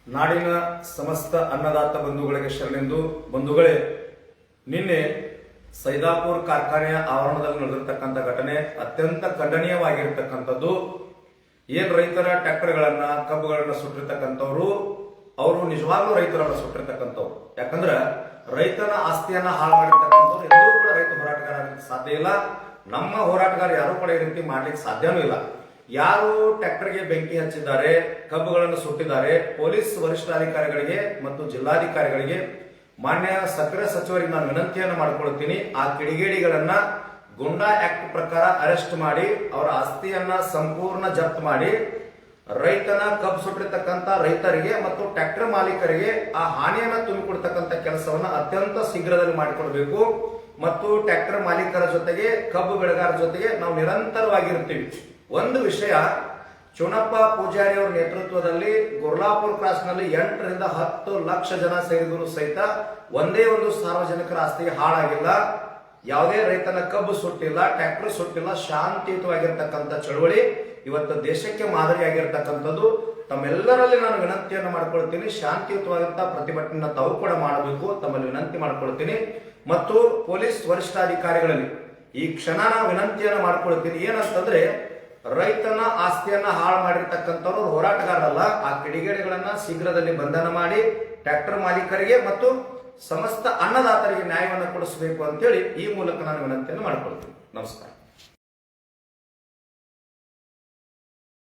ನಾಡಿನ ಸಮಸ್ತ ಅನ್ನದಾತ ಬಂಧುಗಳಿಗೆ ಶರಣೆಂದು. ಬಂಧುಗಳೇ, ನಿನ್ನೆ ಸೈದಾಪುರ ಕಾರ್ಖಾನೆಯ ಆವರಣದಲ್ಲಿ ನಡೆದಿರ್ತಕ್ಕಂಥ ಘಟನೆ ಅತ್ಯಂತ ಖಂಡನೀಯವಾಗಿರ್ತಕ್ಕಂಥದ್ದು. ಏನ್ ರೈತರ ಟ್ರ್ಯಾಕ್ಟರ್ಗಳನ್ನ ಕಬ್ಬುಗಳನ್ನ ಸುಟ್ಟಿರ್ತಕ್ಕಂಥವ್ರು ಅವರು ನಿಜವಾಗ್ಲೂ ರೈತರನ್ನ ಸುಟ್ಟಿರ್ತಕ್ಕಂಥವ್ರು. ಯಾಕಂದ್ರೆ ರೈತನ ಆಸ್ತಿಯನ್ನ ಹಾಳು ಮಾಡಿರ್ತಕ್ಕಂಥವ್ರು ಎಂದೂ ಕೂಡ ರೈತ ಹೋರಾಟಗಾರ ಆಗಲಿಕ್ಕೆ ಸಾಧ್ಯ ಇಲ್ಲ. ನಮ್ಮ ಹೋರಾಟಗಾರ ಯಾರು ಕೂಡ ಈ ರೀತಿ ಮಾಡ್ಲಿಕ್ಕೆ ಸಾಧ್ಯನೂ ಇಲ್ಲ. ಯಾರು ಟ್ರ್ಯಾಕ್ಟರ್ಗೆ ಬೆಂಕಿ ಹಚ್ಚಿದ್ದಾರೆ, ಕಬ್ಬುಗಳನ್ನು ಸುಟ್ಟಿದ್ದಾರೆ, ಪೊಲೀಸ್ ವರಿಷ್ಠಾಧಿಕಾರಿಗಳಿಗೆ ಮತ್ತು ಜಿಲ್ಲಾಧಿಕಾರಿಗಳಿಗೆ, ಮಾನ್ಯ ಸಕ್ಕರೆ ಸಚಿವರಿಗೆ ನಾನು ವಿನಂತಿಯನ್ನು ಮಾಡಿಕೊಳ್ತೀನಿ. ಆ ಕಿಡಿಗೇಡಿಗಳನ್ನ ಗುಂಡಾ ಆಕ್ಟ್ ಪ್ರಕಾರ ಅರೆಸ್ಟ್ ಮಾಡಿ ಅವರ ಆಸ್ತಿಯನ್ನ ಸಂಪೂರ್ಣ ಜಪ್ತ್ ಮಾಡಿ ರೈತನ ಕಬ್ಬು ಸುಟ್ಟಿರ್ತಕ್ಕಂಥ ರೈತರಿಗೆ ಮತ್ತು ಟ್ರ್ಯಾಕ್ಟರ್ ಮಾಲೀಕರಿಗೆ ಆ ಹಾನಿಯನ್ನ ತುಂಬಿಕೊಡ್ತಕ್ಕಂಥ ಕೆಲಸವನ್ನ ಅತ್ಯಂತ ಶೀಘ್ರದಲ್ಲಿ ಮಾಡಿಕೊಡ್ಬೇಕು. ಮತ್ತು ಟ್ರ್ಯಾಕ್ಟರ್ ಮಾಲೀಕರ ಜೊತೆಗೆ ಕಬ್ಬು ಬೆಳೆಗಾರರ ಜೊತೆಗೆ ನಾವು ನಿರಂತರವಾಗಿರ್ತೀವಿ. ಒಂದು ವಿಷಯ, ಚುನಪ್ಪ ಪೂಜಾರಿ ಅವರ ನೇತೃತ್ವದಲ್ಲಿ ಗುರ್ಲಾಪುರ್ ಕ್ರಾಸ್ ನಲ್ಲಿ 8 ರಿಂದ 10 ಲಕ್ಷ ಜನ ಸೇರಿದರೂ ಸಹಿತ ಒಂದೇ ಒಂದು ಸಾರ್ವಜನಿಕರ ಆಸ್ತಿಗೆ ಹಾಳಾಗಿಲ್ಲ. ಯಾವುದೇ ರೈತನ ಕಬ್ಬು ಸುಟ್ಟಿಲ್ಲ, ಟ್ರ್ಯಾಕ್ಟರ್ ಸುಟ್ಟಿಲ್ಲ. ಶಾಂತಿಯುತವಾಗಿರ್ತಕ್ಕಂಥ ಚಳವಳಿ ಇವತ್ತು ದೇಶಕ್ಕೆ ಮಾದರಿಯಾಗಿರ್ತಕ್ಕಂಥದ್ದು. ತಮ್ಮೆಲ್ಲರಲ್ಲಿ ನಾನು ವಿನಂತಿಯನ್ನು ಮಾಡ್ಕೊಳ್ತೀನಿ, ಶಾಂತಿಯುತವಾದಂತಹ ಪ್ರತಿಭಟನೆ ತಾವು ಕೂಡ ಮಾಡಬೇಕು, ತಮ್ಮಲ್ಲಿ ವಿನಂತಿ ಮಾಡ್ಕೊಳ್ತೀನಿ. ಮತ್ತು ಪೊಲೀಸ್ ವರಿಷ್ಠಾಧಿಕಾರಿಗಳಲ್ಲಿ ಈ ಕ್ಷಣ ನಾನು ವಿನಂತಿಯನ್ನು ಮಾಡ್ಕೊಳ್ತೀನಿ. ಏನಂತಂದ್ರೆ, ರೈತನ ಆಸ್ತಿಯನ್ನ ಹಾಳು ಮಾಡಿರ್ತಕ್ಕಂಥವ್ರು ಹೋರಾಟಗಾರರಲ್ಲ. ಆ ಕಿಡಿಗೇಡಿಗಳನ್ನ ಶೀಘ್ರದಲ್ಲಿ ಬಂಧನ ಮಾಡಿ ಟ್ರ್ಯಾಕ್ಟರ್ ಮಾಲೀಕರಿಗೆ ಮತ್ತು ಸಮಸ್ತ ಅನ್ನದಾತರಿಗೆ ನ್ಯಾಯವನ್ನು ಕೊಡಿಸಬೇಕು ಅಂತೇಳಿ ಈ ಮೂಲಕ ನಾನು ವಿನಂತಿಯನ್ನು ಮಾಡ್ಕೊಳ್ತೀನಿ. ನಮಸ್ಕಾರ.